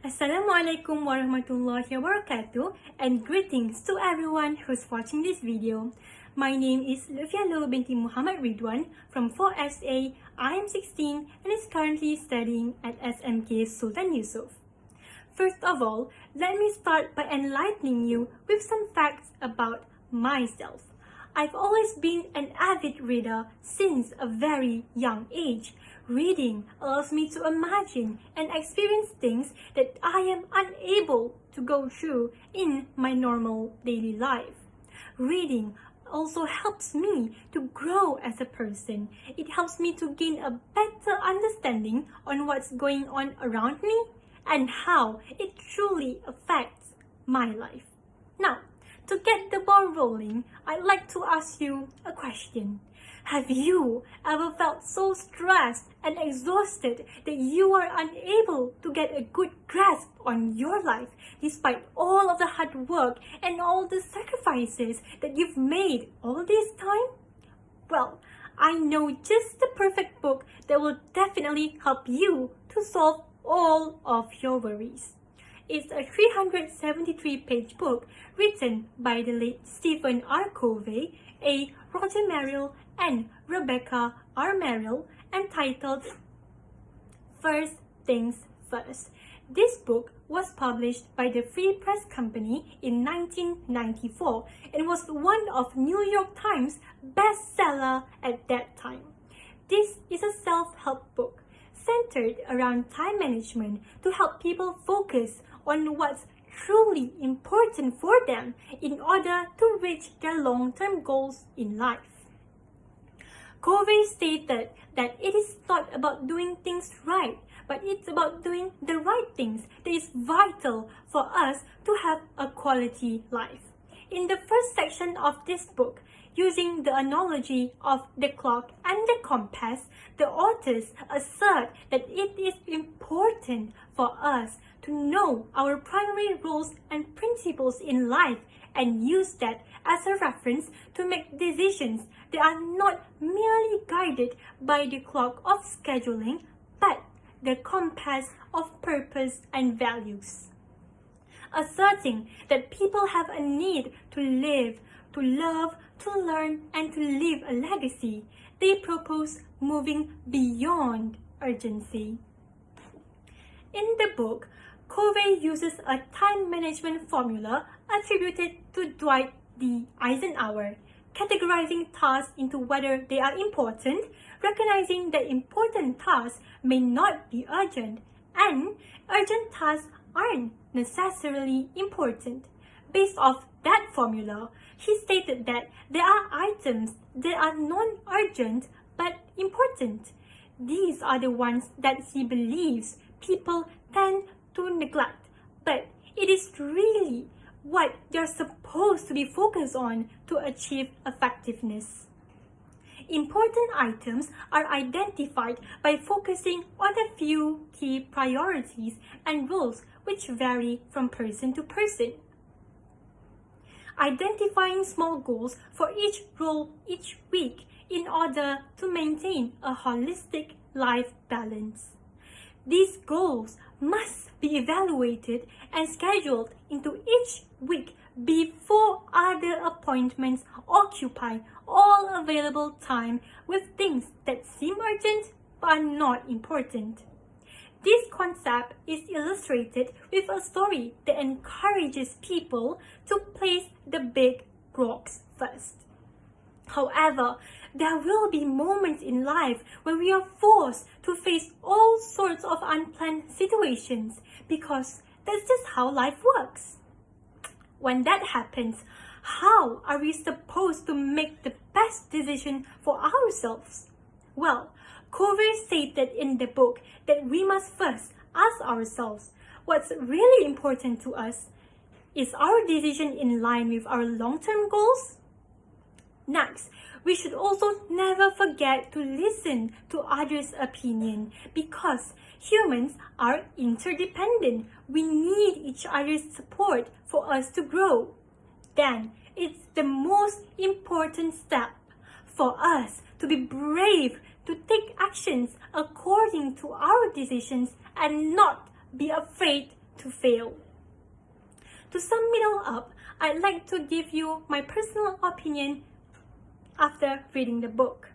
Assalamualaikum warahmatullahi wabarakatuh and greetings to everyone who's watching this video. My name is Lutfiah Binti Rihwan from 4SA. I am 16 and is currently studying at Smk Sultan Yussuf. First of all, let me start by enlightening you with some facts about myself. I've always been an avid reader since a very young age. Reading allows me to imagine and experience things that I am unable to go through in my normal daily life. Reading also helps me to grow as a person. It helps me to gain a better understanding on what's going on around me and how it truly affects my life. Now, to get the ball rolling, I'd like to ask you a question. Have you ever felt so stressed and exhausted that you are unable to get a good grasp on your life despite all of the hard work and all the sacrifices that you've made all this time? Well, I know just the perfect book that will definitely help you to solve all of your worries. It's a 373-page book written by the late Stephen R. Covey, A. Roger Merrill, and Rebecca R. Merrill, entitled First Things First. This book was published by the Free Press Company in 1994 and was one of New York Times bestseller at that time. This is a self-help book centered around time management to help people focus on what's truly important for them in order to reach their long-term goals in life. Covey stated that it is not about doing things right, but it's about doing the right things that is vital for us to have a quality life. In the first section of this book, using the analogy of the clock and the compass, the authors assert that it is important for us to know our primary rules and principles in life and use that as a reference to make decisions that are not merely guided by the clock of scheduling, but the compass of purpose and values. Asserting that people have a need to live, to love, to learn, and to leave a legacy, they propose moving beyond urgency. In the book, Covey uses a time management formula attributed to Dwight D. Eisenhower, categorizing tasks into whether they are important, recognizing that important tasks may not be urgent, and urgent tasks aren't necessarily important. Based off that formula, he stated that there are items that are non-urgent but important. These are the ones that he believes people tend to neglect, but it is really what they're supposed to be focused on to achieve effectiveness. Important items are identified by focusing on a few key priorities and rules which vary from person to person. Identifying small goals for each role each week in order to maintain a holistic life balance. These goals must be evaluated and scheduled into each week before other appointments occupy all available time with things that seem urgent but are not important. This concept is illustrated with a story that encourages people to place the big rocks first. However, there will be moments in life when we are forced to face all sorts of unplanned situations because that's just how life works. When that happens, how are we supposed to make the best decision for ourselves? Well, Covey stated in the book that we must first ask ourselves what's really important to us. Is our decision in line with our long-term goals? Next, we should also never forget to listen to others' opinion because humans are interdependent. We need each other's support for us to grow. Then, it's the most important step for us to be brave, to take actions according to our decisions and not be afraid to fail. To sum it all up, I'd like to give you my personal opinion after reading the book.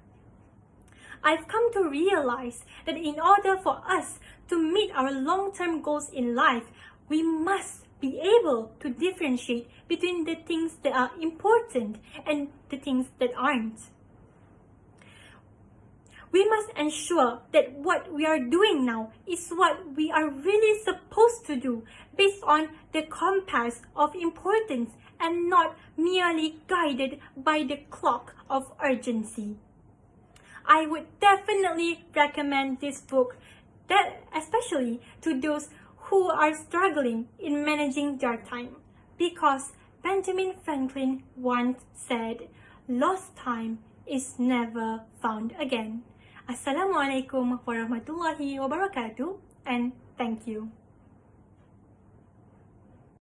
I've come to realize that in order for us to meet our long-term goals in life, we must be able to differentiate between the things that are important and the things that aren't. We must ensure that what we are doing now is what we are really supposed to do based on the compass of importance and not merely guided by the clock of urgency. I would definitely recommend this book, especially to those who are struggling in managing their time, because Benjamin Franklin once said, "Lost time is never found again." Assalamualaikum warahmatullahi wabarakatuh, and thank you.